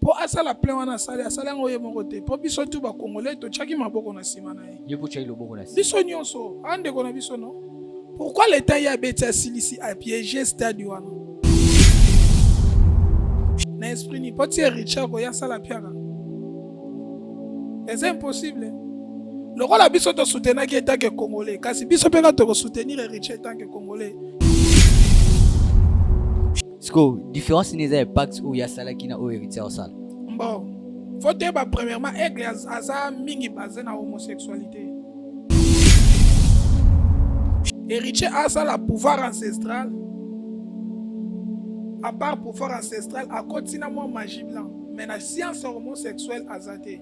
po asala plein wana asala ngoye moko te po biso tu ba congolais to chaki maboko na sima na ye Yebo chai loboko na si. biso nyonso ande ko na biso no pourquoi l'état ya beti asilisi a piéger stade wana na esprit ni poti Richard ko ya sala piaka c'est impossible lokola biso to soutenir ki etat ke congolais kasi biso pe ka to soutenir Richard tant que congolais. Sko différence ni za impact ou ya sala kina o héritier au sala. Bon, faut dire premièrement aigle aza mingi basé na homosexualité. Héritier a ça la pouvoir ancestral. À part pouvoir ancestral, à continue moi magie blanc. Mais la science homosexuelle azate.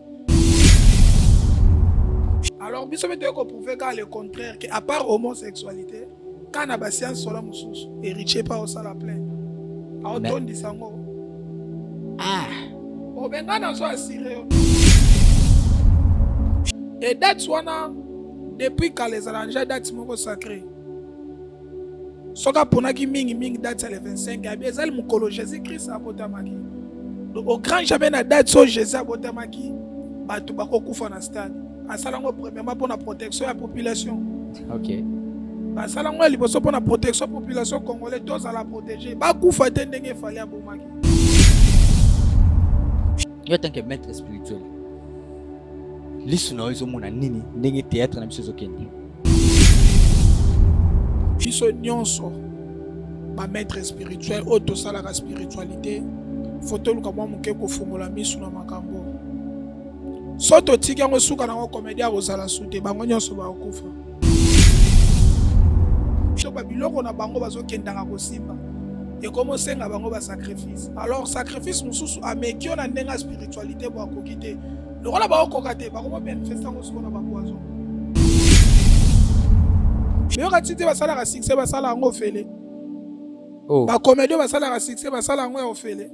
Alors, biso mete ko prouver qu'à le contraire que à part homosexualité, quand na ba science sola mususu, héritier pas au sala plein. A auton di sango. Ah. Obenga na so assuré. Et that's one depuis quand les arrangeurs date moko sacré. Soka ponaki mingi date le 25 ya bezal mukolo Jésus Christ abotamaki. Au grand jamais na date so Jésus abotamaki. Batu bako kufa na stade. Asalango premièrement pour la protection de la population. OK. Asalango liboso pour la protection de la population congolaise tous à la protéger. Ba kufa te ndenge fali abomaki. Yo tant que maître spirituel. Lisu na ozo mona nini ndenge théâtre na biso zokende. Biso nyonso ba maître spirituel auto sala la spiritualité. Photo luka mwa muke ko fungola misu na makambo. Soto tiki yango suka na comédie kozala sute bango nyonso ba okufa. So ba biloko na bango bazokendanga kosimba. Et comment c'est nga bango ba sacrifice. Alors sacrifice mususu amekio na ndenga spiritualité bo akokite. Lokola ba okokate ba ko manifestant ko sukona ba poison. Mais okatite ba sala ka succès ba sala ngo fele. Oh. Ba comédie ba sala ka succès ba sala ngo ya ofele.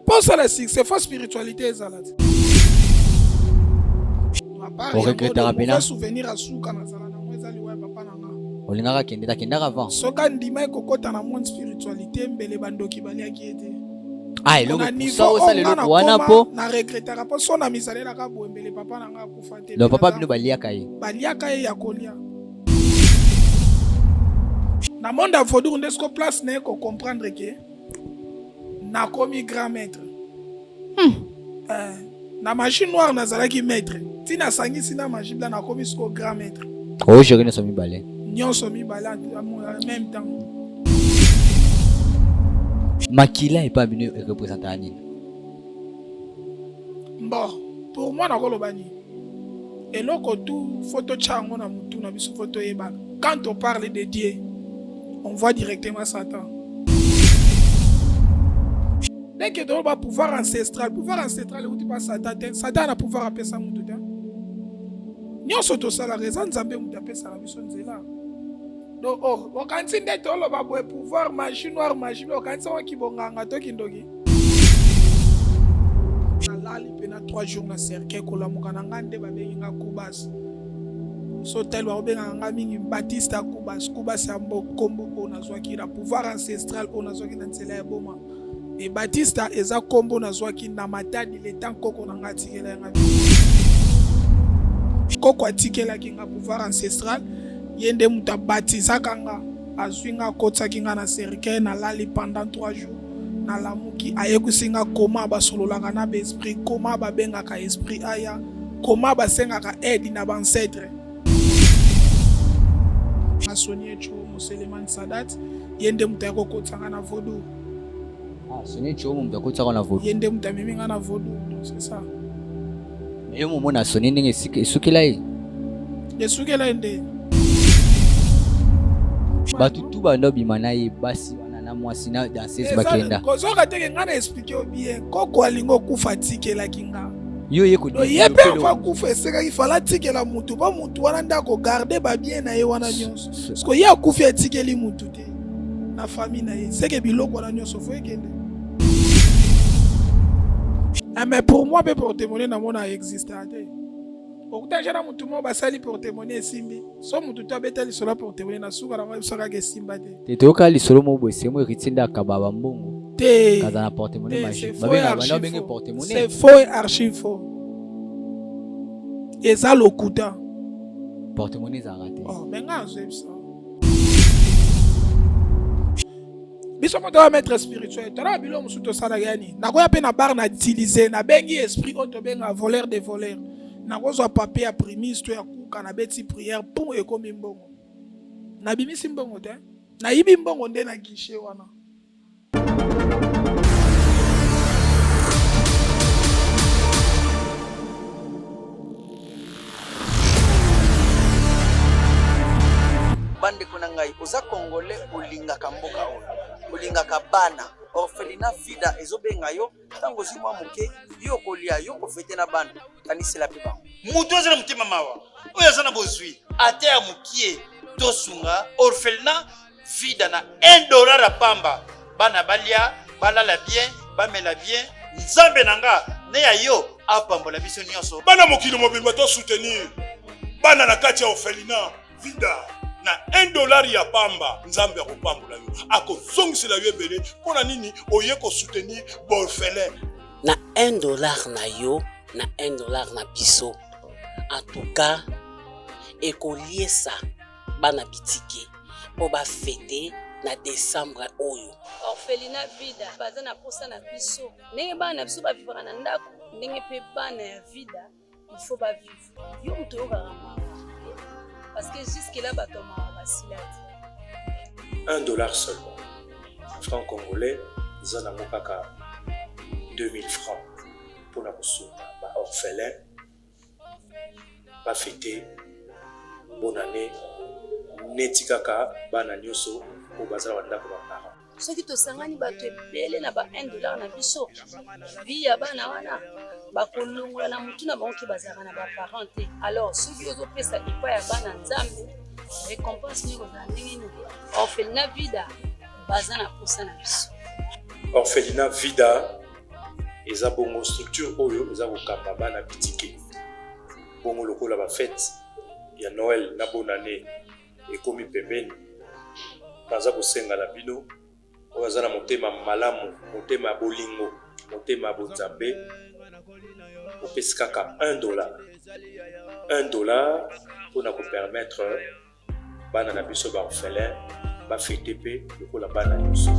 Pense à la succès, faut spiritualité ezalati. On regrette rapidement. Souvenir à souka na sala na mweza liwa papa nanga. Olingaka kende ta kenda avant. Soka ndima kokota na monde spiritualité mbele bandoki baliaki ete. Ah, eloko ça o sala eloko wana po. Na regrettera po sona misalela ka boembele papa nanga kufa te. Le papa bino baliaka ye. Baliaka ye ya kolia. Na monde a vodou ndesko place ne ko comprendre que na komi grand maître. Na machine noire nazalaki maître. Tina sangisi na magie blanc na komi sko grand maître. Oh, je ne somi balé. Nyonso mi balé en même temps. Makila est pas venu représenter Anine. Bon, pour moi na kolobani. Et loko tout photo chango na mutu na biso photo eba. Quand on parle de Dieu, on voit directement Satan. Dès que tu as pouvoir ancestral où tu passes Satan, Satan a pouvoir appeler ça mutu. Nyo soto sala raison nzambe mutu appeler ça la biso nzela. Donc oh, okanti ndete olo ba boye pouvoir magie noire magie blanc okanti wa kibonganga to kindoki. Na lali pena 3 jours na cercle kola mukana ngande ba benga kubas. So tel ba benga ngami Baptiste kubas ya kombo ona zwaki na pouvoir ancestral ona zwaki na nzela ya boma. Et Batista eza kombo na zwaki na matadi le temps koko na ngatikela nga. Koko atikela ki nga pouvoir ancestral yende muta baptisa kanga azwinga kotsa kinga na cercle na lali pendant 3 jours na lamuki ayekusinga koma ba sololaka na ba esprit koma ba benga ka esprit aya koma ba senga ka aide na ba ancêtre. Asonye cho Museleman Sadat yende muta kokotsanga na vodou. Ah, ce n'est pas mon d'accord ça on a voulu. Yende mutamimi ngana vodou, c'est ça. Mais au moment na sonné ndenge sukela ye. De sukela ende. Batutu bando bimana ye basi wana na mwasi na danseuse bakenda. Kozoka teke ngana expliquer bien. Koko alingo kufa tikela kinga. Yo ye ko. Ye pe fa kufa seka ifala tikela mutu ba mutu wana ndako garder ba bien na ye wana nyonso. Parce que ye akufa tikeli mutu te. Na famille na ye. C'est que biloko wana nyonso fo ekende. Ah mais pour moi pour témoigner na mona existe ate. Okuta jana mutu mo basali pour témoigner simbi. So mutu to betali solo pour témoigner na suka na mwa saka ke simba te. Te toka li solo mo bwese mo ritinda kababa mbongo. Kazana porte-monnaie magique. C'est faux et archi faux. Et ça le coûte. Porte-monnaie ça raté. Oh, mais non, c'est ça. Biso moto va mettre spirituel. Tala bilo musuto sala gani. Na ko ya pe na bar na utiliser na bengi esprit auto benga voleur de voleur. Na ko zo papier à prémisse to ya kuka na beti prière pour e komi mbongo. Na bimisi mbongo te. Na yibi mbongo nde na guichet wana. Bande kunangai oza congolais olingaka mboka oyo olingaka bana orphelinat vida ezobenga yo tango zimwa moke yo kolia yo kofete na bana kanisela pe bango mutu azala mutima mawa oyo aza na bozwi ate ya mokie tosunga orphelinat vida na $1 ya pamba bana balia balala bien bamela bien nzambe na nga ne ya yo apambola biso nyonso bana mokili mobimba to soutenir bana na kati ya orphelinat vida na $1 ya pamba nzambe akopambola yo akozongisela yo ebele mpona nini oye kosoutenir borphelin na $1 na yo na $1 na biso en tout cas ekoliesa bana bitike po bafete na décembre oyo orphelinat vida baza na posa na biso ndenge bana na biso bavivaka na ndako ndenge mpe bana ya vida il faut bavivre yo moto oyokaka mawa parce que jusque là bato mawa basila te $1 seulement franc congolais eza nango kaka 2000 francs mpona kosunga baorphelin bafete bonne année neti kaka bana nyonso oyo bazala bandako baparent soki tosangani bato ebele na ba $1 na biso vi ya bana wana bakolongola na mutu na bango ke bazalaka na baparent te alors soki ozopesa epai ya bana nzambe récompense ndenge kozala ndenge nini orphelinat vida baza na posa na biso orphelinat vida eza bongo structure oyo eza kokamba bana bitike bongo lokola bafete ya noël na bonne année ekomi pembeni baza kosenga na bino oyo aza na motema malamu motema ya bolingo motema ya bonzambe opesi kaka $1 mpona kopermettre bana na biso baorphelin bafete mpe lokola bana nyonso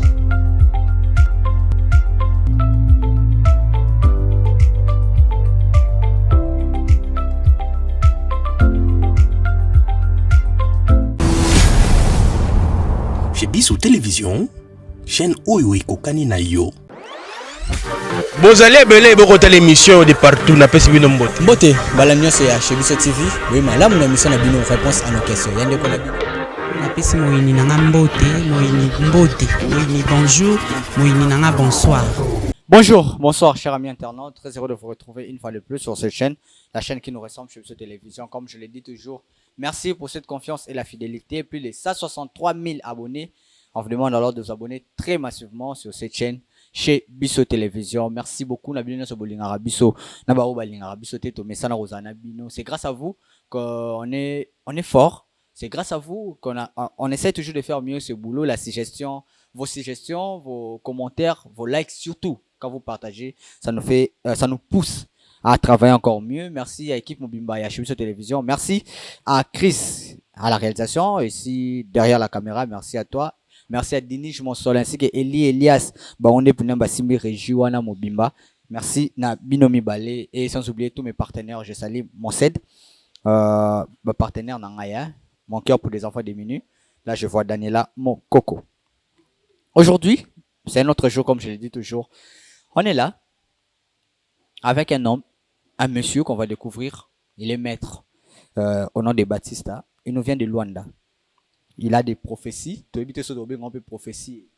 chez Biso Télévision, chaîne Oyo Ekokani na yo. Bozali ebele bokota l'émission de partout na pesi bino mbote. Mbote, bala nyonso ya chez Biso TV. Oui, malamu na mission na bino réponse à nos questions. Yande ko na bino. Na pesi moyini nanga mbote, moyini bonjour, moyini nanga bonsoir. Bonjour, bonsoir chers amis internautes, très heureux de vous retrouver une fois de plus sur cette chaîne, la chaîne qui nous ressemble chez Biso Télévision. Comme je l'ai dit toujours, merci pour cette confiance et la fidélité. Plus de 163 000 abonnés. On vous demande alors de vous abonner très massivement sur cette chaîne chez Biso Télévision. Merci beaucoup. C'est grâce à vous qu'on est fort. C'est grâce à vous qu'on essaie toujours de faire mieux ce boulot, vos suggestions, vos commentaires, vos likes surtout. Quand vous partagez, ça nous pousse à travailler encore mieux. Merci à l'équipe Mobimba et à Biso Télévision. Merci à Chris à la réalisation, ici derrière la caméra. Merci à toi. Merci à Dinish Monsol ainsi que Elias Baonde Punamba Simbi Régiwana Mobimba. Merci na Binomi Balé et sans oublier tous mes partenaires. Je salue Monsed, mon partenaire Nangaya, mon cœur pour les enfants démunis. Là, je vois Daniela Mokoko. Aujourd'hui, c'est un autre jour, comme je l'ai dit toujours. On est là avec un homme, un monsieur qu'on va découvrir. Il est maître au nom de Batista. Il nous vient de Luanda. Il a des prophéties. Tu habites sur on peut prophétie.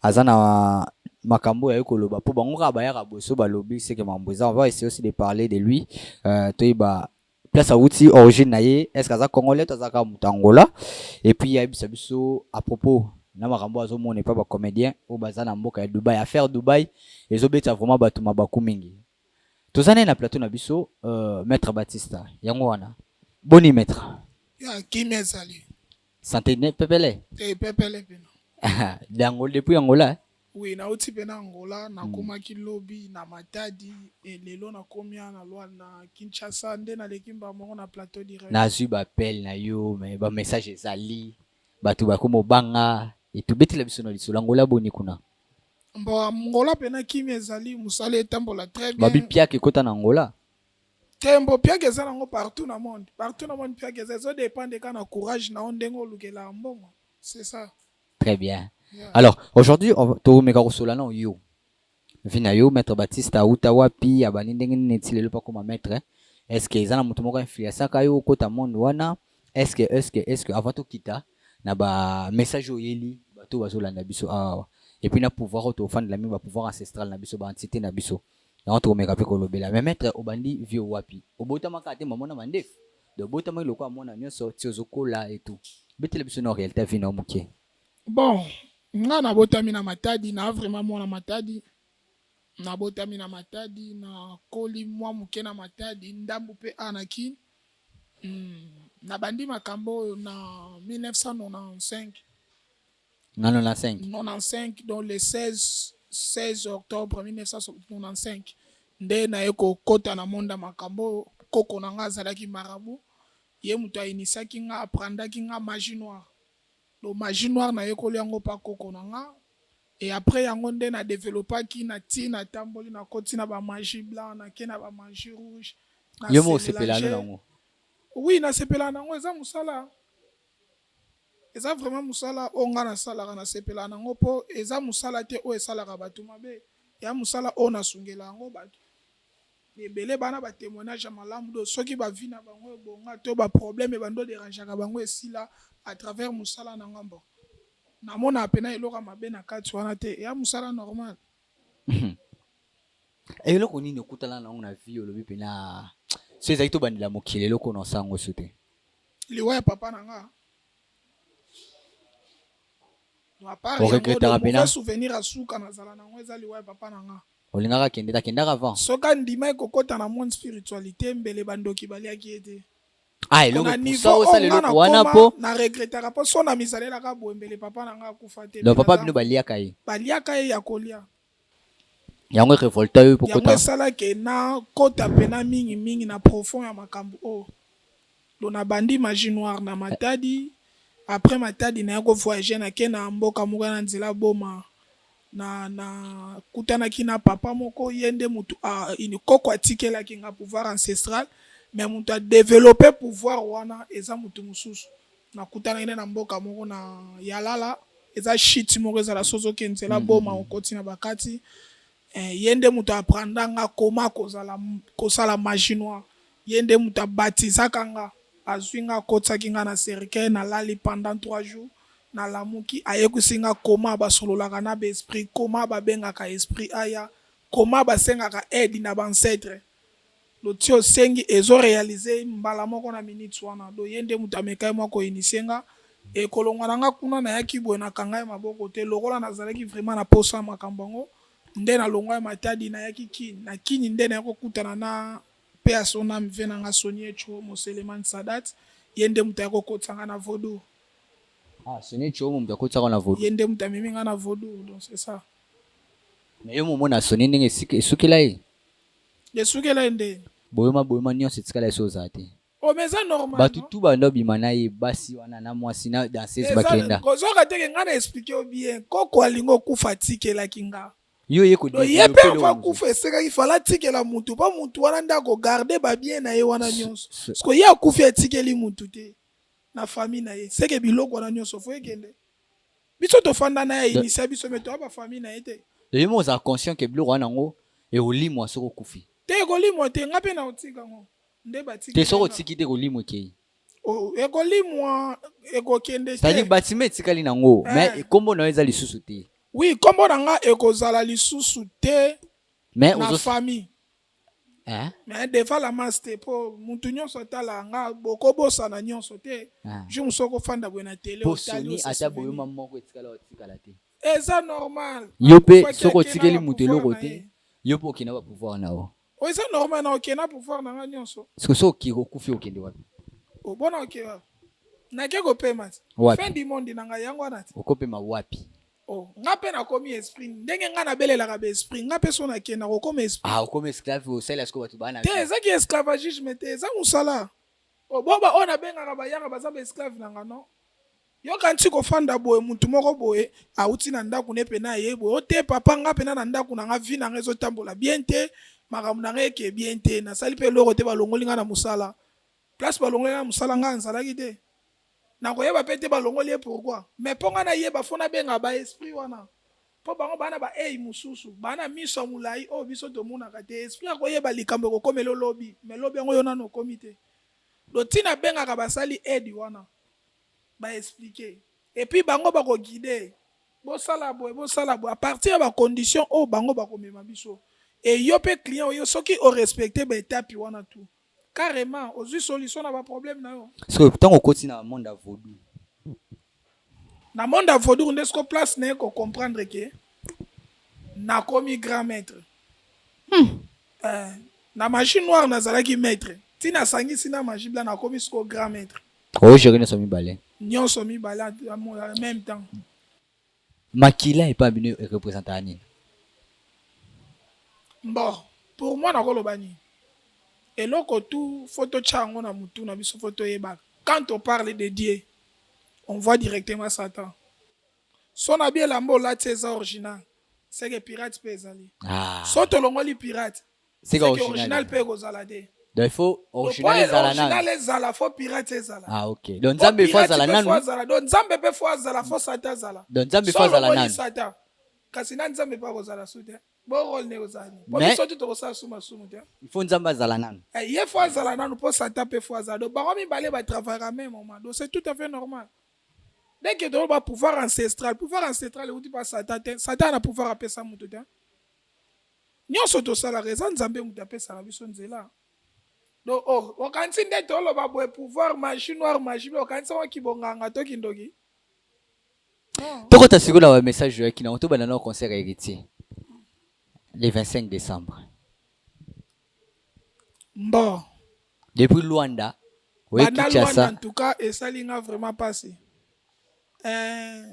Azana makambo ya koloba po bango ka bayaka boso ba lobby c'est que mamboza on va essayer aussi de parler de lui. Tu ba place à outil origine naie est-ce que ça congolais to za ka mutangola et puis il y a biso à propos na makambo azo mon n'est pas ba comédien au bazana mboka ya Dubaï affaire Dubaï ezobeta vraiment batu mabaku mingi. Tozana na plateau na biso maître Batista yango wana. Boni maître. Ya kimezali. Santé ne pepele. Te pepele bino. D'Angola depuis Angola. Oui, nauti pe na Angola, nakomaki lobi na Matadi, lelo nakomi na lwa na Kinshasa nde naleki mbamoko na plateau direct. nazwi bapele na yo me bamessage ezali bato bakoma obanga etubetela biso na lisolo Angola boni kuna Bon, Angola pe na kimi ezali musala etambola très bien. babi piaka ekota na Angola Tembo piaka eza nango partout na monde. Partout na monde piaka eza zo dépendre ka na courage na ondenge olukela mbongo. C'est ça. très bien. Yeah. Alors, aujourd'hui, tokomeka kosolana yo. Vina yo, Maître Baptiste, auta wapi, abani ndenge neti lelo pa koma maître. Est-ce que ezana mutu moko influence ka yo kota monde wana? Est-ce que avant to kita na ba message oyeli bato bazolanda biso awa. Et puis na pouvoir to fan de la même ba pouvoir ancestral na biso ba entité na biso. Na to komeka pe kolobela. Mais maître obandi vio wapi? Obota makate mamona mandef. De bota mai lokwa mona nyonso tiozokola et tout. Betela biso na réalité vina omuke. Bon, nga nabotami na Matadi, na vraiment mona Matadi. Nabotami na Matadi, na koli mwa muke na Matadi, ndambu pe anaki. Nabandi makambo na 1995. 95, donc le 16 octobre 1995. Nde na eko kota na monda makambo, koko na nga azalaki marabu. Ye mutu ainisaki nga, aprendaki nga magie noire. Le magie noire na yekoli yango pa koko na nga. Et après yango nde na développaki na ti na tamboli na koti na ba magie blanc na ke na ba magie rouge. Yo mo sepela nango. Oui, na sepela nango eza musala. Eza vraiment musala onga na sala na sepela nango po eza musala te o esalaka bato mabe. Ya musala o na sungela yango bato. Ebele bana ba témoignage ya malamu do soki ba vi na bango bonga to ba problème bando déranger ka bango esila à travers musala na ngambo. Na mona apena eloka mabe na kati wana te ya musala normal. Et eloko nini okutala na na vie olobi pena so ezali to bandela mokili eloko na sango sote. Liwa ya papa na nga. No apart ya souvenir asuka na zala na ngo ezali liwa ya papa na nga. Olingaka kendaka avant. Soka ndima ekokota na monde spiritualité mbele bandoki baliaki ete. Ah, eloko so ça le loko wana po na regretaka po so na misalela ka boembele papa na nga akufa te. Le papa bino baliaka ye. Baliaka ye ya kolia. Yango révolta yo pokota. Yango sala ke na kota pena mingi na profond ya makambo o. Lo na bandi magie noire na Matadi. Après Matadi na yako voyager na ke na mboka moko na nzela boma. Na kutanaki na papa moko yende mutu ini koko atikelaki nga pouvoir ancestral mais mutu a développé pouvoir wana eza mutu mususu na kutanaki na mboka moko na yalala eza shit moko eza la sozo kenzela boma okoti na bakati yende mutu aprenda nga koma kosala magie noire yende mutu abatizaka nga azwi nga kotsaki nga na cercueil na lali pendant 3 jours na lamuki ayekusi nga koma basololaka na baesprit koma babengaka esprit aya koma basengaka aide na bancêtre loti osengi ezorealize mbala moko na minute wana do ye nde mutu amekai mwa koinisie nga ekolongwa na nga kuna nayaki boye nakanga ye maboko te lokola nazalaki vraiment na posa ya makambo yango nde nalongwa ya Matadi nayaki kini na kini nde nayaki kokutana na pe ya sona mve na nga Sonie Cho Moseleman Sadat ye nde mutu ayaki kokotisa nga na Vodou. Ah, Sonie Cho mo mtakotisa nga na Vodou. Ye nde mutu amemi nga na Vodou, donc c'est ça. Mais yo momo na Sonie ndenge esukela ye. Esukela ye nde. Boyoma nyonso etikala ye so za te. Oh, mais ça normal. Batu tu bando bimana ye basi wana na mwasi na danseuse bakenda. Kozoka teke nga na expliquer bien koko alingo kufa tikela kinga. Yo ye ko développer. Ye pe va kufa seka il fallait tikela mutu ba mutu wana ndako garder ba bien na ye wana nyonso. Parce que ye akufa tikeli mutu te na famille na ye. Seke biloko wana nyonso fo ekende. Biso to fanda na ye initier biso meto ba famille na ye te. Yo mo za conscient que biloko wana ngo e olimwa soko kufi. Te kolimwa te nga pe na otika ngo. Nde batiki. Te soko tiki te kolimwa ke. Oh, ekolimwa ekokende te. C'est-à-dire bâtiment etikali nango, mais kombo na eza lisusu te. Oui, kombo na nga ekozala lisusu te. Mais na famille. Hein? Mais devant la master po mutu nyonso tala nga bokobosa na nyonso te. Je musoko fanda bwe na télé otali osa. Ata boyoma moko etikala otikala te. Eza normal. Yo pe soko tikeli mutu eloko te. Yo po kina ba pouvoir na o. O eza normal na okena pouvoir na nga nyonso. Siko so kiko kufi okende wapi? O bona okewa. Na ke ko pema. Fin du monde na nga yango na te. Okopema wapi? Oh, nga pe na komi esprit. Ndenge nga na belelaka be esprit. Nga pe so na kenda ko komi esprit. Ah, comme esclave au sel, est-ce que tu vas na Te ezaki esclavagisme te eza musala. Oh, boba ona bengaka bayanga baza ba esclave nanga no. Yoka nti kofanda boye mutu moko boye auti na ndako ne pena ye boye ote papa nga pena na ndako na nga vi na nga ezotambola bien te makambo na nga eke bien te nasali mpe eloko te balongoli nga na musala place balongoli nga na musala nga nzalaki te nakoyeba mpe te balongoli ye pourquoi mais mpo nga nayeba fo nabenga ba esprit wana mpo bango bana ba ei mosusu bana miso ya molai oyo biso tomonaka te esprit akoyeba likambo ekokomela lobi mais lobi yango yo nano okomi te do ntina bengaka basali edi wana ba expliquer et puis bango bako guider bosala boye à partir de condition o bango bako mema biso et yo pe client yo soki o respecter ba étape wana tout carrément ozui solution na ba problème na yo parce que tant qu'on continue dans le monde à vaudou na monde à vaudou ndesko place na ko comprendre que na komi grand maître na magie noire nazalaki maître tina sangisi na magie blanc na komi sko grand maître oh gérer nos amis balais nyonso mibale en même temps makila et pas venu représenter Anine. Bon, pour moi nakoloba ni eloko tout photo chango na mutu na biso photo yeba quand on parle de Dieu on voit directement Satan son habillé lambo la tesa original c'est que pirate pe ezali soto longoli pirate c'est que original pe kozala de donc il faut original ezala faux pirate ezala ah ok donc nzambe fo ezala nanu donc nzambe pe fo ezala fo Satan ezala donc nzambe fo ezala nanu Satan kasi na nzambe pa kozala sute bon rôle ne ozali bon soto to kosala suma te il faut nzambe ezala nanu ye fo ezala nanu po Satan pe fo ezala donc bango mibale ba travailler même moment donc c'est tout à fait normal dès que tu as pouvoir ancestral outi pas Satan Satan a pouvoir apesa mutu te nyonso tosala raison nzambe mutu apesa biso nzela donc oh okanisi nde toloba boye pouvoir magie noire magie okanisi ngo kibonganga to kindoki tokota sikoyo na message yoyaki na to banana au concert héritier le 25 décembre bon depuis Luanda en tout cas esali nga vraiment passé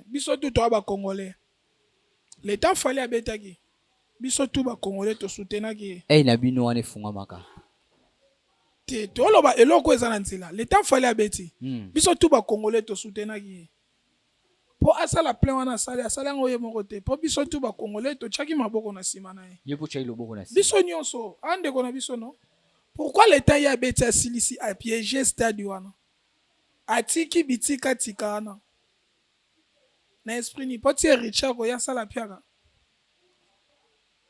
biso tout ba congolais le temps fallait abetaki biso tout ba congolais to soutenaki na bino wana efungwamaka te toloba eloko eza na nzela le temps fallait abeti biso tout ba congolais to soutenaki po asala plein wana asala ngo ye moko te po biso tout ba congolais to chaki maboko na sima na ye ye po chaki loboko na sima biso nyonso ande ko na biso no pourquoi le temps ya abeti asilisi a piéger stade wana atiki bitika tika wana na esprit ni poti Richard ko ya sala piaka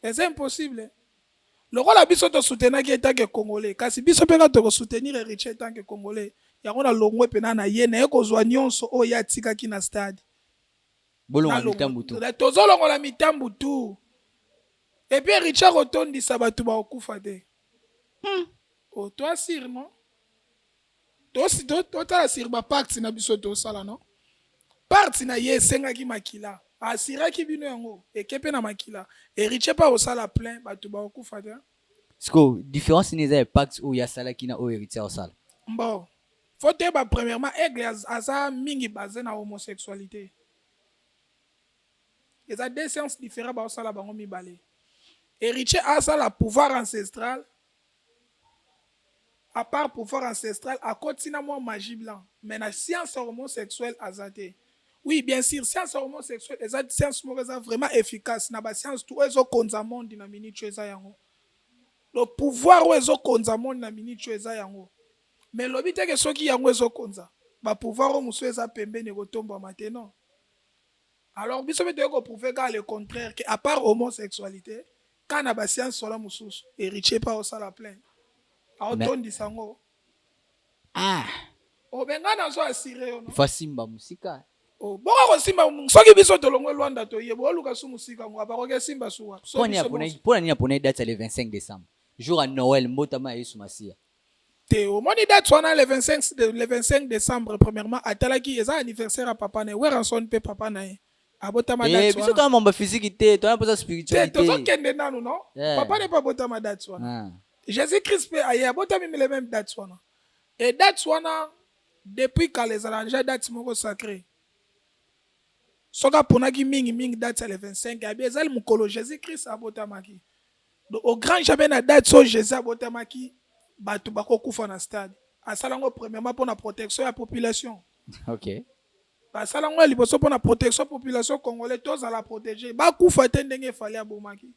c'est impossible lokola biso to soutenaki etanke congolais kasi biso mpe ka toko soutenir Richard etanke congolais yango na longwe pena na ye na ye kozwa nyonso oyo ye atikaki na stade bolonga mitambu tu tozolongola mitambu tu epuis Richard otondisa bato bakokufa te to asire no totala sire bapacte na biso tosala no parti na ye esengaki makila asiraki bino yango eke mpe na makila eriche mpa kosala plein bato bakokufa te siko différence ni eza pacte oyo asalaki na oyo héritier osala bon fo toyeba premièrement aigle aza mingi basé na homosexualité eza deux séances différents baosala bango mibale héritier asala pouvoir ancestral à part pouvoir ancestral akoti na mwa magie blanc mais na science homosexuelle aza te oui bien sûr science homosexuelle eza science moko eza vraiment efficace na bascience tout ezokonza monde na minute oyo eza yango le pouvoir oyo ezokonza monde na minute oyo eza yango mais lobi teke soki yango ezokonza bapouvoir oyo mosusu eza pembeni ekotombwama te non alors biso mpe toyei koprouve kaka le contraire que à part homosexualité ka na bascience sola mosusu héritier mpa osala plein aotondisa yango obenga nazo asire yo no fasimba musika boka kosimba soki biso tolongwe Lwanda toyeba oluka su musika ngo abakoki esimba suwa mpona nini apona date ya le 25 décembre jour à Noël mbotama ya Yesu Masiya te omoni date wana le 25 décembre premièrement atalaki eza anniversaire ya papa na ye weranson mpe papa na ye abotama date wana biso tona mambo physique te tona mposa spiritualité te tozokende nanu non papa ne pa abotama date wana Jésus Christ mpe aye abotami le même date wana et date wana depuis kala ezala déjà date moko sacré soka ponaki mingi date ya le 25 ya bien ezali mokolo Jésus Christ abotamaki. Donc au grand jamais na date so Jésus abotamaki bato bakokufa na stade. Asalango premièrement pour la protection de la population. Ok. Asalango liboso pour la protection de la population congolaise tous à la protéger. Bakufa te ndenge fallait abomaki.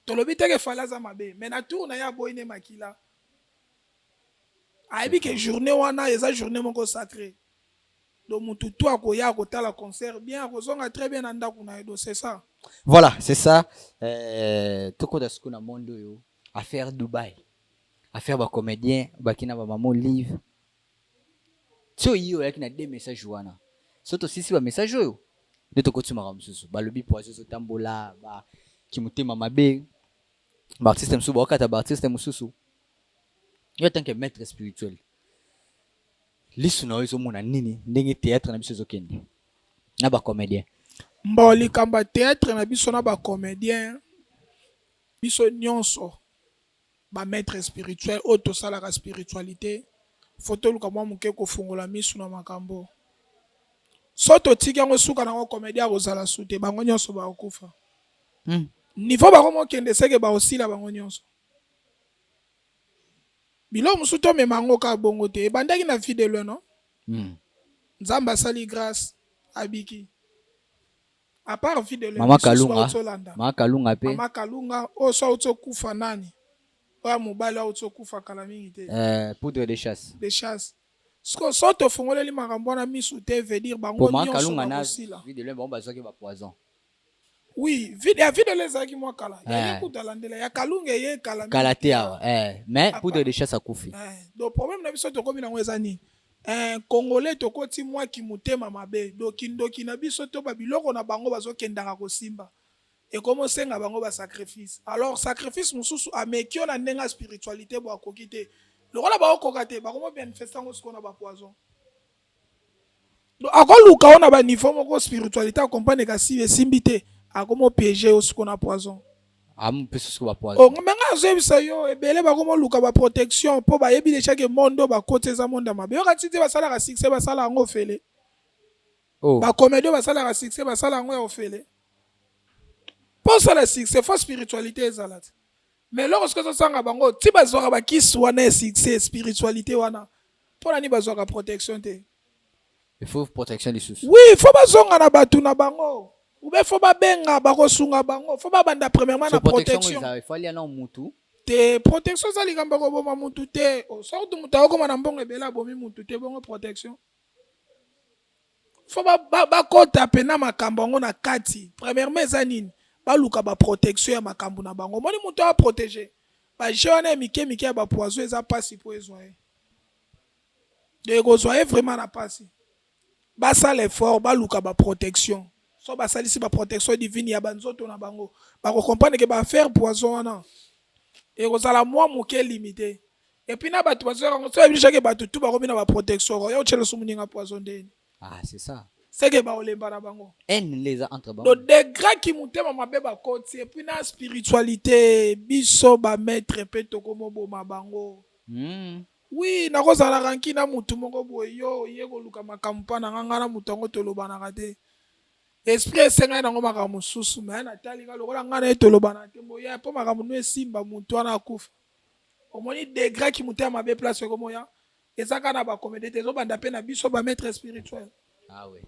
Tolobi te ke fallait za mabe. Mais na tour na ya boyine makila. Aibi que journée wana eza journée moko sacrée. Donc mutu to akoya akotala concert bien akozonga très bien na ndako na edo c'est ça. Voilà, c'est ça. Toko da siku na mondo yo. Affaire Dubaï. Affaire ba comédien, ba kina ba maman livre. So yo yaki na 2 messages wana. Soto sisi ba message yo. De toko tsumaka mususu. Ba lobi poison so tambola ba kimutema mabe. Ba artiste mususu ba okata ba artiste mususu. Yo tant que maître spirituel. Lisu na yo mona nini ndenge théâtre na biso zo kende. Na ba comédien. Mba likamba théâtre na biso na ba comédien. Biso nyonso. Ba maître spirituel auto sala la spiritualité photo luka mwa muke ko fungola misu na makambo soto tiki yango suka na comédien kozala sute bango nyonso ba okufa niveau ba komo kende seke ba osila bango nyonso bilo musuto me mango ka bongo te bandaki na fidèle non nzamba sali grâce abiki à part fidèle Mama Kalunga pe Mama Kalunga o so auto kufa nani oya mobali aotokufa kala mingi te poudre de chasse so tofungoleli makambo wana misu te veut dire bango nyonso bakosila videle bango bazwaki ba poison oui videle ezalaki mwa kala yali kutalandela ya Kalunga ye kala te awa mais poudre de chasse akufi donc problème na biso tokomi nango eza nini congolais tokoti mwaki motema mabe doki na biso to babiloko na bango bazokendaka kosimba et comment senga bango ba sacrifice alors sacrifice mususu amekio na ndenga spiritualité bo akokite lokola ba okokate ba komo manifestant ngo sikona ba poison donc akoluka ona ba niveau moko spiritualité accompagne ka si esimbite akomo piéger o sikona poison peso siko ba poison oh menga zebisa yo ebele ba komo luka ba protection po ba yebi de chaque monde ba côté za monde mabe yo katite ba sala ka succès ba sala ngo fele ba comédie ba sala ka succès ba sala ngo ofele. Pour ça, c'est fausse spiritualité ezala. Mais lorsque ça sanga bango, ti bazwaka ba kisi wana succès spiritualité wana. Pour la ni bazwaka protection te. Il faut protection des sous. Oui, faut bazonga na batu na bango. Ou bien faut ba benga ba kosunga bango. Faut ba banda premièrement na protection. Il faut aller na mutu. Te protection ça ligamba ko boma mutu te. O sorte mutu ko na mbongo ebela bomi mutu te bongo protection. Faut ba kota pena makambo ngo na kati. Premièrement ezanini. Baluka ba protection ya makambo na bango moni muto a protéger ba jeune mike ya ba poison eza pasi po ezoe de gozoe vraiment na pasi ba sala effort baluka ba protection so ba salisi ba protection divine ya banzoto na bango ba ko comprendre que ba faire poison wana et kozala moi muke limité et puis na batu bazo ngo so ebisha ke batu tu ba ko bina ba protection yo tshelo sumuninga poison ndeni c'est ça. C'est que ba olemba na bango les entre bango le degré qui mutema mabe ba koti et puis na spiritualité biso ba maître pe tokomo boma bango oui na kozala ranki na mutu moko boye yo yeko luka makampa na nganga na mutu ngo tolobana kate esprit senga na ngoma ka mususu mais na talinga lokola ngana etolobana te boya po makamu no esimba mutu ana akufa omoni degré qui mutema mabe place ko moya ezaka na ba comédie zo banda pe na biso ba maître spirituel ouais.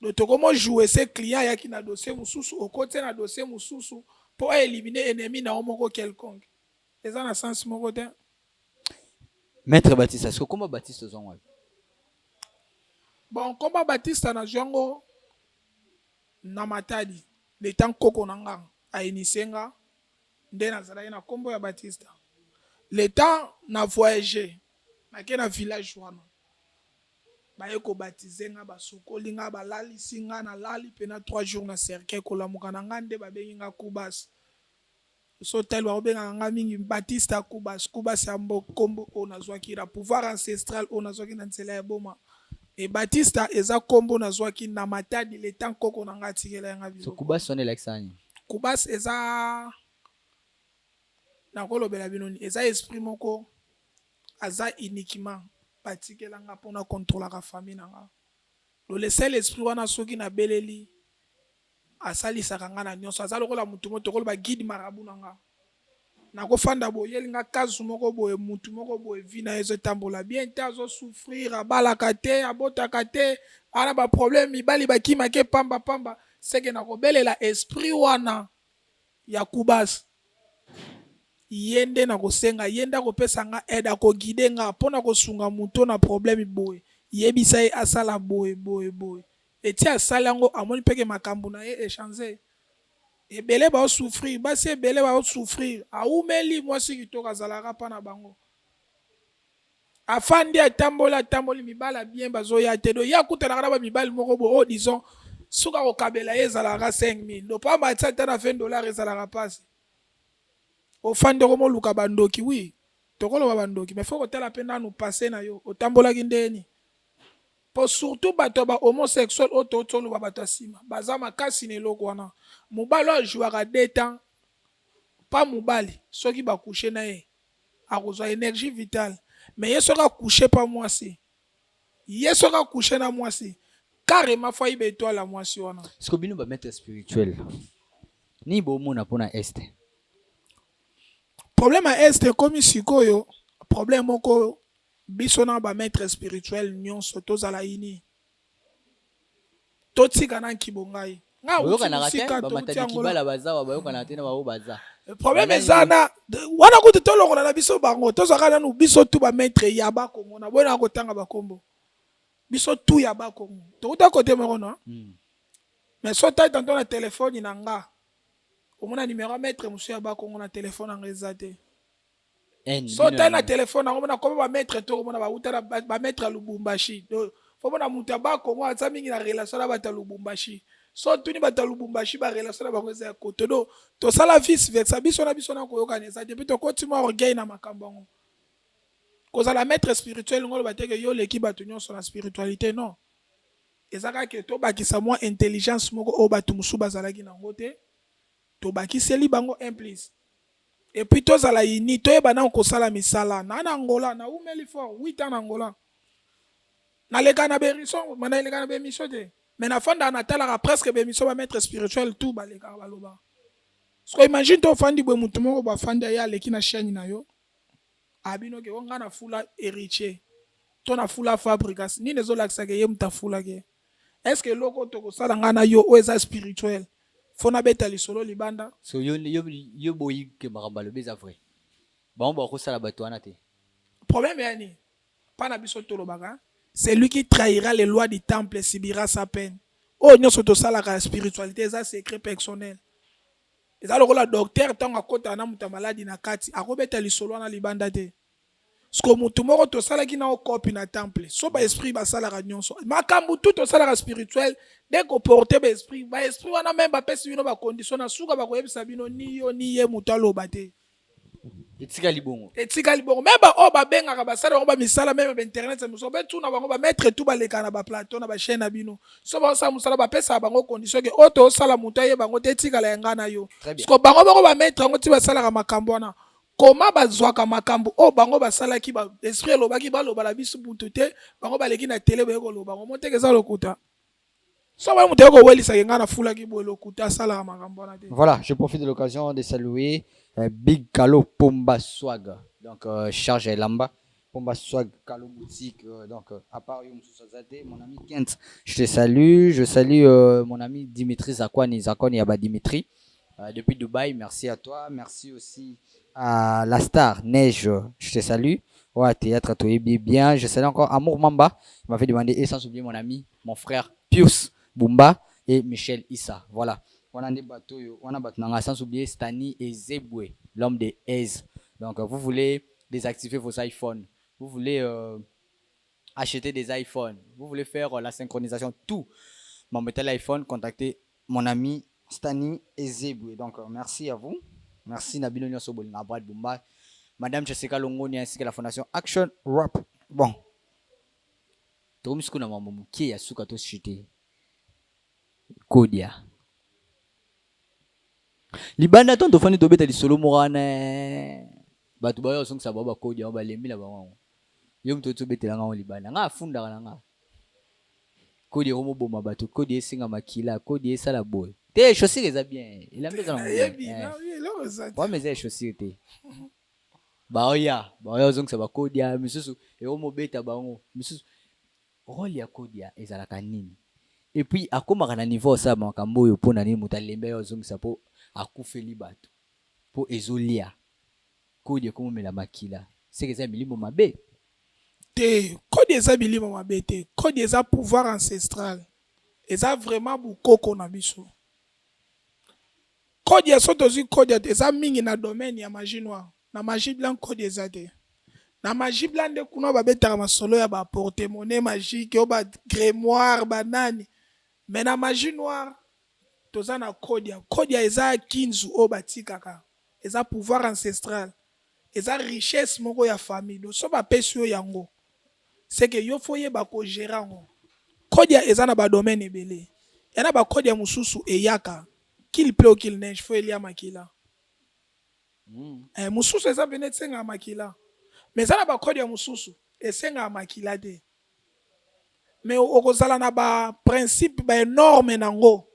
Donc comment jouer ces clients ya qui na dossier mususu au côté na dossier mususu pour éliminer ennemi na omoko quelconque. Et ça na sens moko te. Maître Baptiste, est-ce que comment Baptiste zongo? Bon, comment Baptiste na jongo na matadi le temps koko nanga a inisenga nde na zala na kombo ya Baptiste. Le temps na voyager na ke na village wana. Baye ko baptiser nga basokoli nga balali singa na lali pena 3 jours na cercueil ko lamuka na ngande babengi nga Kubas so tel wa benga nga mingi Baptiste Kubas ya kombo onazwaki la pouvoir ancestral onazwaki na nzela ya boma et Baptiste eza kombo nazwaki na matadi le temps koko na nga tikela nga biso. So Kubas sonne l'exani. Kubas eza na kolobela binoni eza esprit moko aza uniquement patikelanga pona contrôler la famille nanga. Le seul esprit wana soki na beleli asalisaka nga na nyonso aza lokola mutu moko tokoloba guide marabu na nga nakofanda boye elinga kasu moko boye mutu moko boye vi na ye ezotambola bien te azosouffrir abalaka te abotaka te ana baproblème mibali bakimake pamba seke nakobelela esprit wana ya kubasi ye nde nakosenga ye nde akopesa nga aide akogide nga mpona kosunga mutu na problème boye yebisa ye asala boye eti asala yango amoni mpeke makambo na ye échange ebele baosouffrir basi ebele baosouffrir aumeli mwasi kitoko azalaka mpa na bango afandi atamboli mibala bien bazoya te do ye akutanaka na bamibali moko bo o disons soki akokabela ye ezalaka 5000 do pamba atia ata na $20 ezalaka mpasi ofandi komoluka bandoki wi tokoloba bandoki mais fo kotala mpe nanu pase na yo otambolaki ndeni po surtout bato ba homosexuel oyo totoloba bato ya nsima baza makasi na eloko wana mobali oyo ajwaka 2 temps pa mobali soki bakushe na ye akozwa énergie vitale mais ye soki akushe pa mwasi ye soki akushe na mwasi carrément fo ayiba étoile ya mwasi wana siko bino bamaître spirituel ni bomona mpona este problème ya este ekomi sikoyo problème moko biso na bamaître spirituel nyonso tozala ini totika na nkibongai problème eza na wana kutu tolongola na biso bango tozwaka nanu biso tu bamaître ya bakongo na boyena kotanga bakombo biso tu ya bakongo tokuta kote moko no mais so tai tanto na telefone na nga omona numéro ya maître mosu ya bakongo na telefone nanga eza te so tai na telefone nango mona koma bamaître to komona bauta bamaître ya lubumbashi fo mona moto ya bakongo aza mingi na relation na bato ya lubumbashi so tuni bato ya lubumbashi barelation na bango eza ya koto do tosala vice versa biso na koyokana eza te mpe tokoti mwa orgueil na makambo yango kozala maître spirituel ngolo bateke yo leki bato nyonso na spiritualité non eza kaka tobakisa mwa intelligence moko oyo bato mosusu bazalaki nango te tobakiseli bango implice et puis tozala ini toyeba na kosala misala na Angola na umeli fort 8 ans na Angola naleka na bemission manaleka na bemission te mais na fanda natalaka presque bemission ba maître spirituel tout baleka baloba so imagine to fandi bwe mutu moko bafandi ya leki na chaîne na yo abino ke wonga na fula héritier to na fula fabrikas ni nezolakisa ke ye mutafula ke est-ce que loko to kosala ngana yo o eza spirituel fona beta lisolo libanda so yo boyi ke makambalo beza vrai ba ko sala bato wana te problème yani pana biso tolobaka c'est lui qui trahira les lois du temple et subira sa peine oh nyonso to sala ka spiritualité eza secret personnel eza lokola docteur tanga kota na muta maladi na kati akobeta lisolo na libanda te sko mutu moko to sala ki na okopi na temple so ba esprit ba sala ka nyonso makambu tout to sala ka spirituel dès ko porter ba esprit wana même ba pesi bino ba condition na suka ba ko yebisa bino ni yo ni ye mutu aloba te etika libongo même ba o ba benga ka ba sala ko ba misala même ba internet ça muso ba tuna bango ba mettre tout ba leka na ba plateau na ba chaîne na bino so ba sa musala ba pesa bango condition ke o to sala mutu ye bango te tika la yanga na yo sko bango ba mettre ngo ti ba sala ka makambo wana koma bazwaka makambo o bango basalaki ba esprit lobaki baloba la biso butu te bango baleki na tele bayeko loba bango motekeza lokuta so ba muteko welisa yenga na fulaki bo lokuta sala makambo wana te. Voilà, je profite de l'occasion de saluer Big Kalo Pomba Swag, donc charge Lamba Pomba Swag Kalo boutique, donc à part mon ami Kent, je salue mon ami Dimitri Zakoni Yaba Dimitri depuis Dubaï, merci à toi, merci aussi à la star Neige, je te salue. Ouais, théâtre à toi bien. Je salue encore Amour Mamba, il m'a fait demander, et sans oublier mon ami, mon frère Pius Bumba et Michel Issa. Voilà. On a des bateaux, on a bateau, sans oublier Stani et Zebwe, l'homme des Aise. Donc, vous voulez désactiver vos iPhones, vous voulez acheter des iPhones, vous voulez faire la synchronisation, tout. Bon, mettez l'iPhone, contactez mon ami Stani et Zebwe. Donc, merci à vous. Merci Nabilo Nyosobol, Nabrad Bumba, Madame Jessica Longoni ainsi que la fondation Action Rap. Bon. Tom Skuna Mamu qui a Sukato Chité. Kodia. Libanda ton tofani to beta di solo morane. Batu bayo song sa baba Kodia ba lembi la ba. Yom to beta la nga libanda. Nga funda nga. Kodia romo boma batu, Kodia singa makila, Kodia sala boy. T'es chaussures les a bien. Il a mis dans Eh bien, il a raison. Ouais, mais les chaussures t'es. Bah oya donc ça va kodia misusu et au mobeta bango misusu. Rôle ya kodia ezalaka nini? Et puis akomaka na niveau ça makambo oyo pona nini mutalembe yo donc ça po akufeli bato. Po ezolia. Kodia komomela makila. C'est que ça milimo mabe. Te kodia eza bilimo mabe te. Kodia eza pouvoir ancestral. Eza vraiment bukoko na biso. Kodia soto zi kodia te eza mingi na domaine ya magie noire. Na magie blanc kodia eza te. Na magie blanc nde kuna babetaka masolo ya ba porte-monnaie magique o ba grimoire banani. Mais na magie noire toza na kodia. Kodia eza kinzu o batikaka. Eza pouvoir ancestral. Eza richesse moko ya famille. So ba pesi yo yango. C'est que yo foye ba ko gérer ngo. Kodia eza na ba domaine ebele. Yana ba kodia mususu eyaka. Qu'il pleut ou qu'il neige, faut elia makila. Mususu eza bene tsenga makila. Mais ça na ba kodia mususu esenga makila de. Mais okozala na ba principe ba énorme nango.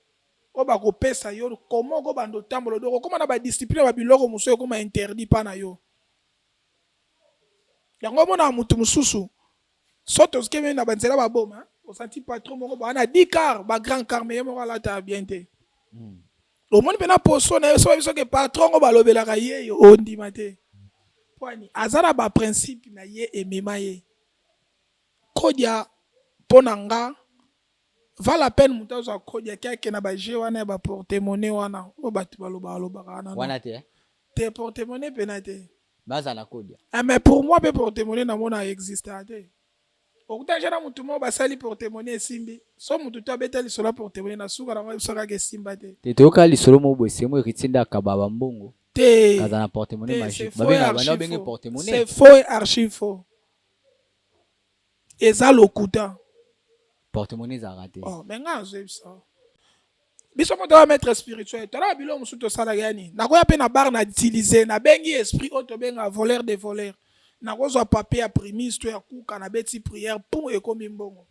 O ba ko pesa yo comment go bando tambolo do comment na ba discipline ba biloko mususu ko ma interdit pa na yo. Yango mona mutu mususu. Soto skeme na banzela ba boma, o senti patron moko ba na 10 car, ba grand car mais moko la ta bien te. Le monde pena poso na so biso ke patron ko ba lobelaka ye yo ondima te. Poani azala ba principe na ye emema ye. Kodia ponanga va la peine muta zo kodia keke na ba je wana ba porte-monnaie wana o ba baloba kana. Wana te. Te porte-monnaie penate. Baza na kodia. Mais pour moi pe porte-monnaie na mona existe te. Okutaja na mutu mo basali porte-monnaie simbi. So mutu to abeta lisola porte-monnaie na suka na soka ke simba te. Te toka lisolo mo bwese mo ritinda kababa mbongo. Te. Kaza na porte-monnaie magique. Babenga bana benga porte-monnaie. C'est faux et archi faux. Eza lokuta. Porte-monnaie za raté. Oh, mais nga zo ça. Biso mo doit maître spirituel. Tala bilo musu to sala yani. Na ko ya pe na bar na utiliser na bengi esprit auto benga voleur de voleur. Na kozwa papier ya primise to ya kuka na beti prière pour ekomi mbongo.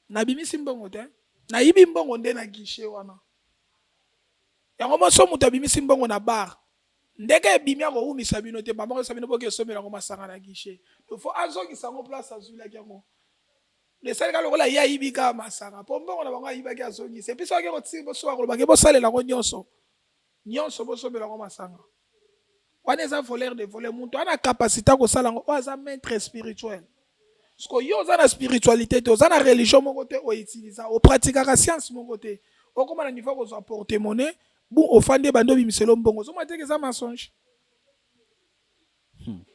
Na bimisi mbongo te. Na yibi mbongo nde na guichet wana. Yango mo so muta bimisi mbongo na bar. Ndeke bimia ko umisa bino te ba mo sabino boke somela ngo masanga na guichet. Il faut azoki sango place azula kyango. Le sel ka lokola ya yibi ka masanga. Po mbongo na bango yiba ki azoki. C'est puis so ke ko tsibo so ko ba ke bo salela ngo nyonso. Nyonso bo somela ngo masanga. On est un voleur de voler, on a la capacité de faire un maître spirituel. Parce que yo a la spiritualité, yo a la religion, on utilise, on pratique la science, on côté. On comment niveau on porter monnaie, bon offender bando bimiselo mbongo. So mate que ça mensonge.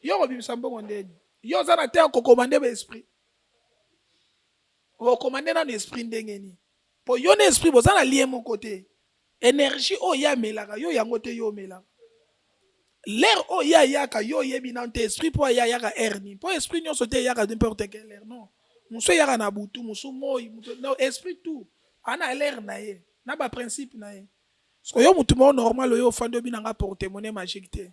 Yo bimisa mbongo ndeni. Yo a la terre ko commander l'esprit. On commander dans l'esprit ndengeni. Pour yo l'esprit, vous a lié mon côté. Énergie o ya melaka, yo yangote yo melaka. L'air oh ya yaka yo yebi na te esprit po ya yaka erni po esprit nyo sote yaka n'importe quel air non muso yaka na butu muso moi no esprit tout ana l'air na ye na ba principe na ye so yo mutu mo normal yo fando bi na nga porte-monnaie magique te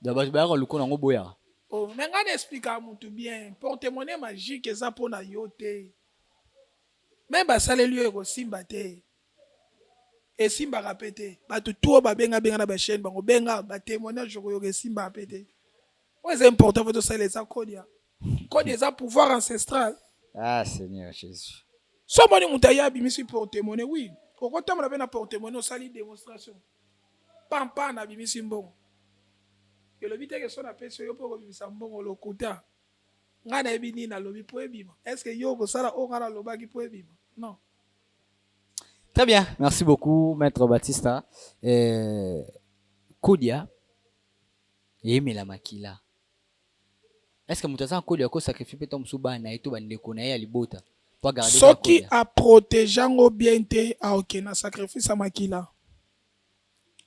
d'abord ba ko luko na ngo boya oh mais nga expliquer mutu bien porte-monnaie magique eza po na yo te même ba saleli yo ko simba te et simba répété bato tout ba benga na ba chaîne bango benga ba témoignage ko yo simba répété c'est important pour ça les kodia kodia ça pouvoir ancestral. Ah Seigneur Jésus so moni mutaya bimisi porte-monnaie oui ko tamona na porte-monnaie sali démonstration pampa na bimisi mbongo yo lobi te que so na pesi yo po ko bimisa mbongo lokuta nga na ebi ni na lobi po ebima est-ce que yo ko sala o ngara lobaki po ebima non. Très bien, merci beaucoup, Maître Batista. Kodia, et la makila. Est-ce que Moutaza Kodia ko sacrifie ton souba na eto bande ko na ya libota pour garder ce qui a protégé ngo bien te a okena sacrifice makila.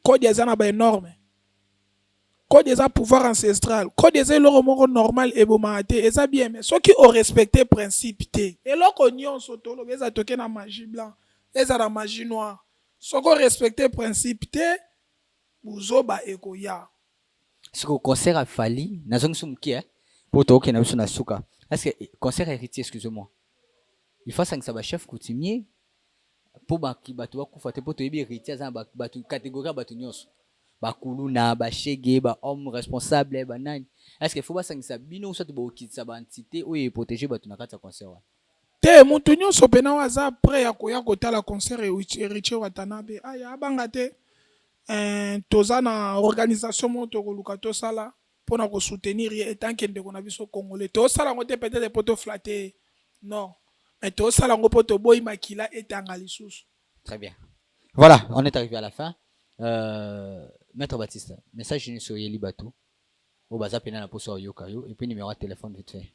Kodia zana ba énorme. Kodia za pouvoir ancestral. Kodia za loro moko normal et bomate eza bien mais ceux qui ont respecté principe te. Et loko nyon soto lo beza toke na magie blanc. Les la magie noire. Ce qu'on respecte principe te, buzoba ekoya. Ce que concert a fallu, nazong sumki pour to ke na biso na suka. Est-ce que concert héritier excusez-moi. Il faut ça que ça va chef coutumier po baki bato bakufa te po toyebi héritier aza na bato catégorie ya bato nyonso bakuluna bashege bahomme responsable banani est-ce que fo basangisa bino soit bokitisa baentité oyo eprotege bato na kati ya concert wana te mutu nyonso pena oyo aza prêt ya koya kotala concert héritier watanabe aya abanga te toza na organisation moko tokoluka tosala mpona kosoutenir ye etanke ndeko na biso congolais tosala yango te peut-être po toflate non mais tosala yango mpo toboyi makila etanga lisusu. Très bien. Voilà, on est arrivé à la fin. Maître Baptiste, message sur Yeli Batou. Au baza pena na poso yokayo et puis numéro de téléphone vite fait.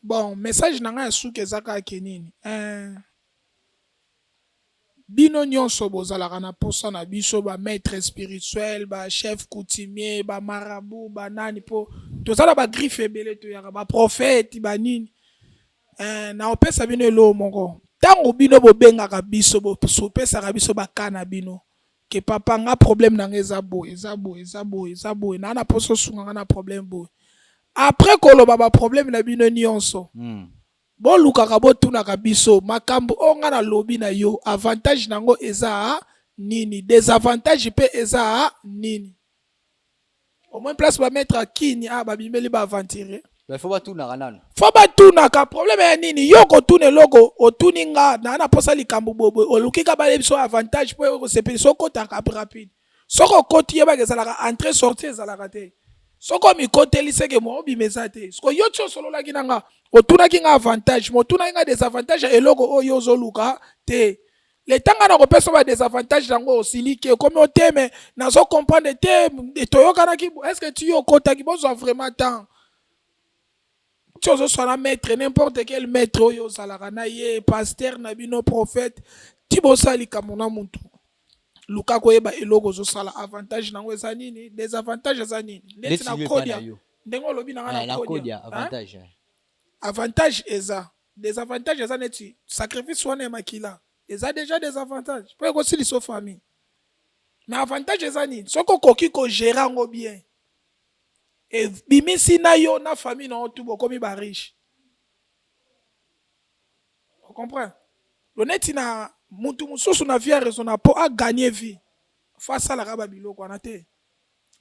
Bon, message nanga ya suki ezaka kenini. Bino nyonso bozalaka na posa na biso ba maître spirituel, ba chef coutumier, ba marabout, ba nani po tozala ba griffe ebele to yaka ba prophète ba nini. Na opesa bino elo moko. Tango bino bobengaka biso bopesaka biso bakana bino. Que papa nga problème nanga eza boye na poso sunga na problème boye. Après koloba ba problème na bino nyonso. Bon lukaka botunaka biso makambo onga na lobi na yo avantage nango eza nini désavantage pe eza nini. Au moins place ba mettre kini babimeli ba aventurer. Mais faut pas tout na kanano. Faut pas tout na ka problème ya nini yo ko tune loko otuninga na posa likambo bobo olukika ba biso avantage po ko sepeli soko taka rapide. Soko koti yeba kezalaka entrée sortie ezalaka te. Soko mi koteli seke mo bimeza te. Soko yo tso solo la kinanga otuna kinga avantage mo tuna kinga désavantage eloko oyo zoluka te. Le tanga na ko pesa ba désavantage nango osilike comme o teme na zo comprendre te toyoka ki est-ce que tu yo kota ki bozo vraiment temps. Tu as un maître, n'importe quel maître, oyo salaka na ye, pasteur, nabino, prophète, tibosali kamona muntu. Luka koyeba eloko zo sala avantage nango eza nini, désavantage eza nini. Neti na kodia. Ndengo lobi na kodia avantage. Avantage eza, désavantage eza neti sacrifice wana makila. Eza déjà des avantages. Pour que si famille. Mais avantage eza nini, soko koki ko gérer ngo bien. Et bimisi na yo na famille na tout bokomi ba riche. On comprend? L'honnête na mutu mususu na vie raisonnable pour a gagner vie. Face à la raba biloko wana te.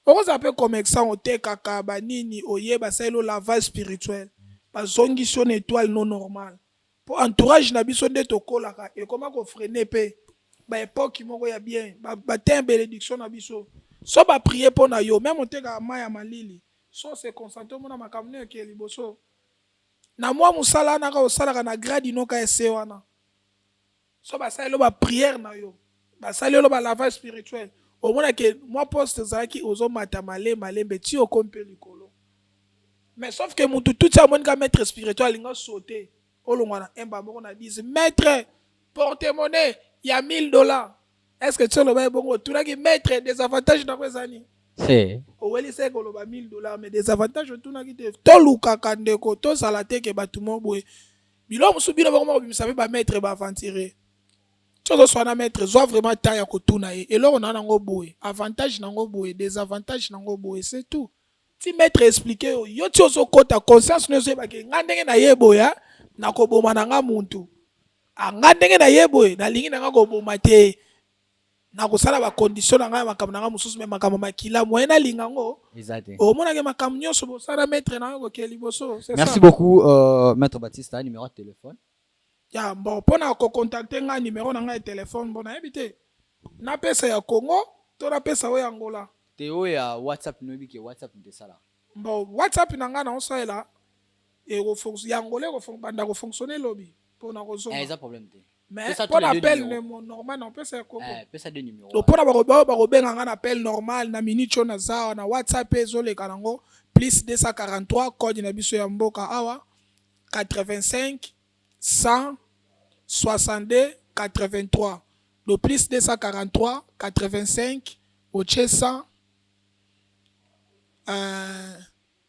On appelle comme ça on te kaka ba nini oyeba selo lavage spirituel. Ba zongiso na étoile non normale. Pour entourage na biso nde to kolaka et comment ko freiner pe ba époque moko ya bien ba te bénédiction na biso. So ba prier pour na yo même on te ka maya malili. So se concentrer mona makamne ke liboso na mwa musala na ka osala na grade inoka ese wana so ba sala ba prière na yo ba sala lo ba lavage spirituel au mona ke moi poste zaki ozo mata malembe ti o kompe likolo mais sauf que mutu tout ça mon ka maître spirituel nga sauter olongwana emba moko na 10 maître porte-monnaie il y a $1000 est-ce que tu le ba bongo tu na ki maître des avantages na kwezani. C'est. Oweli se koloba $1000 mais des avantages tuna ki te toluka kandeko to salate ke batumo boye bilo musu bino bako bimisa ba maître ba aventurer tso so na maître zo vraiment ta ya kotuna ye eloko na nango boye avantage nango boye des avantages nango boye c'est tout ti maître expliquer yo ti ozo kota conscience no zo ba ke ngandenge na yebo ya na ko boma na nga muntu ngandenge na yebo na lingi na nga ko boma te na kosala ba condition na nga makambo na nga mususu me makambo makila moyena lingango exact o mona ke makambo nyonso bo sala maître na ko ke liboso c'est ça. Merci beaucoup maître Baptiste, numéro de téléphone. Ya bon pona ko contacter nga numéro na nga de téléphone bona ebité na pesa ya Congo to na pesa o ya Angola Théo ya WhatsApp no bi ke WhatsApp de sala bon WhatsApp na nga na osala et ko fonction ya Angola ko banda ko fonctionner lobby pona ko zo ça problème te. mais pour l'appel normal on peut faire comment pesa deux numéros donc pour ba benga nga appel normal na minute na za na WhatsApp ezole kanango plus 243 code na biso ya mboka awa 85 100 62 83 le plus 243 85 au 100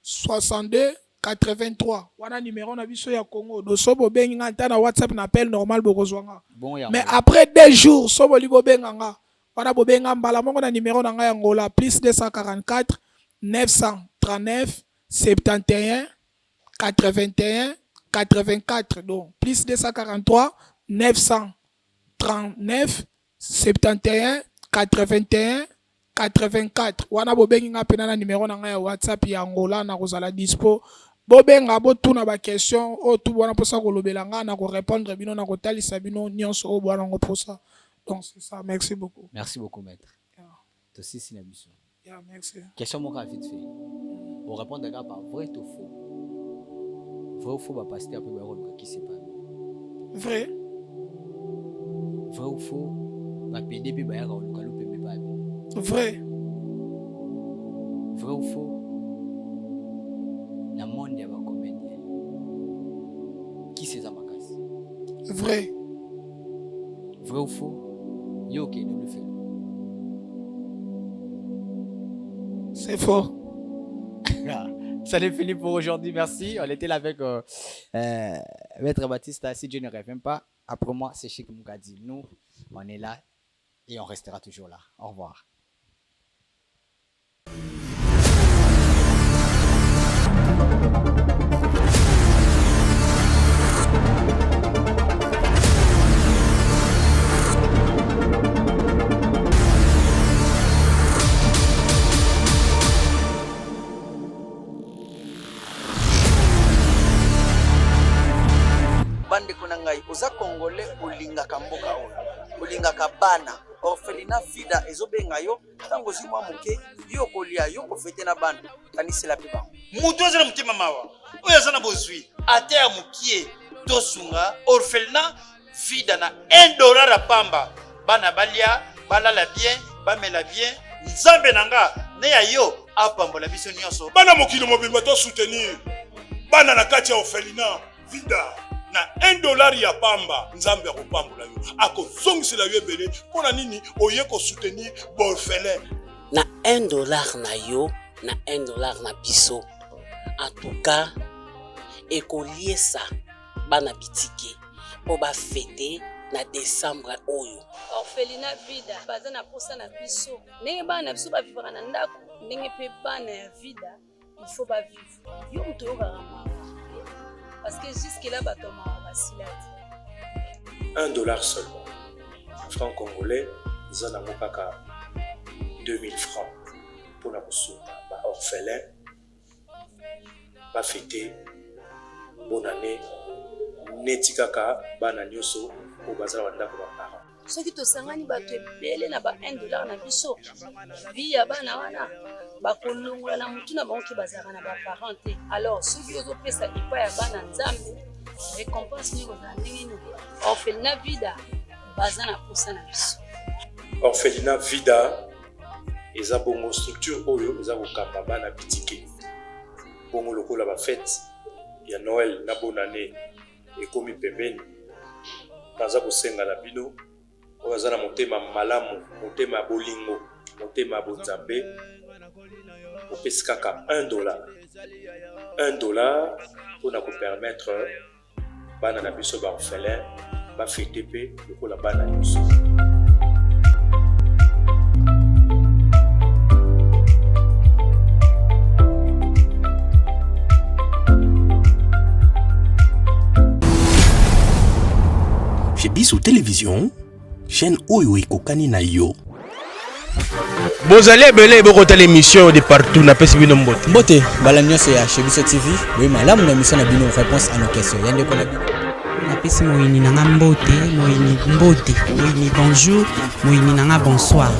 62 83 wana numéro na biso ya Congo do sobo bengi nga ta na WhatsApp na appel normal bokozwanga mais après 2 jours sobo libo benga nga wana bobenga mbala mongo na numéro na nga ya Angola plus 244 939 71 81 84 donc plus 243 900 39 71 81 84 wana bobengi nga pena na numéro na nga ya WhatsApp ya Angola na kozala dispo bobenga botuna ba question o tu bwana posa kolobela nga na ko répondre bino na kotalisa bino nyonso o bwana ngo posa. Donc c'est ça, merci beaucoup. Merci beaucoup maître. Aussi si nabiso. Merci. Question mon vite fait. On répond d'accord par vrai ou faux. Vrai ou faux va passer après qui c'est pas. Vrai. Vrai ou faux va PDB ba ya ka lo pembe ba. Vrai. Vrai ou faux la monde ya ba comédien. Qui c'est ça makasi? Vrai. Vrai ou faux? Yo qui nous le fait. C'est faux. Ça n'est fini pour aujourd'hui, merci. On était là avec Maître Baptiste. Si Dieu ne revient pas, après moi, c'est Cheikh Moukadi. Nous, on est là et on restera toujours là. Au revoir. bandeko na ngai oza congolais olingaka mboka oyo olingaka bana orphelina vida ezobenga yo ntango ozwi mwa moke yo kolia yo kofete na bana kanisela mpe bango moto aza na motema mawa oyo aza na bozwi ata ya mokie tosunga orphelina vida na $1 ya pamba bana balia balala bien bamela bien nzambe na nga ne ya yo apambola biso nyonso bana mokili mobimba to soutenir bana na kati ya orphelina vida na $1 ya pamba nzambe akopambola yo akozongisela yo ebele mpona nini oye kosoutenir borphelin na $1 na yo na $1 na biso en tout cas ekoliesa bana bitike po bafete na décembre oyo orphelina vida baza na posa na biso ndenge bana na biso bavivaka na ndako ndenge mpe bana ya vida il faut bavivre yo moto oyokaka mawa parce que jusque là bato mawa basila te $1 seulement franc congolais eza nango kaka 2000 francs mpona kosunga baorphelin bafete bonne année neti kaka bana nyonso oyo baza na bandako baparent soki tosangani bato ebele na ba $1 na biso vi ya bana wana bakolongola na mutu na bango ke bazalaka na baparent te alors soki ozopesa epai ya bana nzambe récompense nini kozala ndenge nini orphelina vida baza na posa na biso orphelina vida eza bongo structure oyo eza kokamba bana bitike bongo lokola bafete ya Noël na bonne année ekomi pembeni naza kosenga na bino oyo aza na motema malamu motema ya bolingo motema ya bonzambe opesi kaka $1 mpona kopermettre bana na biso baorphelin bafete mpe lokola bana nyonso Chez Biso Télévision, chaîne oyo ekokani na yo. Bozali ebele bokota l'émission de partout na pesi bino mbote. Mbote, bala nyonso ya chez Biso TV, oui malamu na mission na bino réponse à nos questions. Yande ko na bino. Napesi moyini nanga mbote, moyini bonjour, moyini nanga bonsoir.